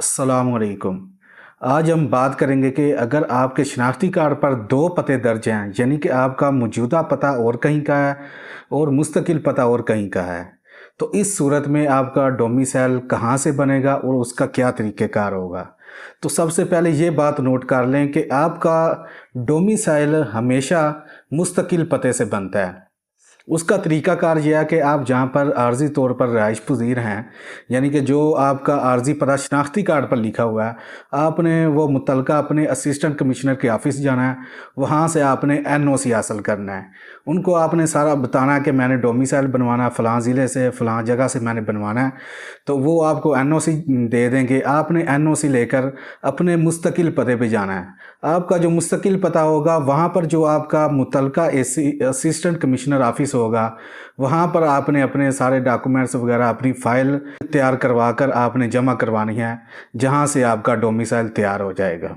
अस्सलाम वालेकुम। आज हम बात करेंगे कि अगर आपके शनाख्ती कार्ड पर दो पते दर्ज हैं, यानी कि आपका मौजूदा पता और कहीं का है और मुस्तकिल पता और कहीं का है, तो इस सूरत में आपका डोमिसाइल कहाँ से बनेगा और उसका क्या तरीक़ेकार होगा। तो सबसे पहले ये बात नोट कर लें कि आपका डोमिसाइल हमेशा मुस्तकिल पते से बनता है। उसका तरीक़ाकार यह है कि आप जहाँ पर आर्ज़ी तौर पर रहाइश पज़ीर हैं, यानी कि जो आपका आर्ज़ी पता शनाख्ती कार्ड पर लिखा हुआ है, आपने वो मुतल्लका अपने असिस्टेंट कमिश्नर के ऑफ़िस जाना है, वहाँ से आपने एनओसी हासिल करना है। उनको आपने सारा बताना है कि मैंने डोमिसाइल बनवाना है, फ़लाँ ज़िले से फ़लाँ जगह से मैंने बनवाना है, तो वो आपको एनओसी दे देंगे। आपने एनओसी लेकर अपने मुस्तकिल पते पे जाना है। आपका जो मुस्तकिल पता होगा, वहाँ पर जो आपका मुतल्लका असिस्टेंट कमिश्नर ऑफ़िस होगा, वहाँ पर आपने अपने सारे डॉक्यूमेंट्स वगैरह अपनी फ़ाइल तैयार करवा कर आपने जमा करवानी है, जहाँ से आपका डोमिसाइल तैयार हो जाएगा।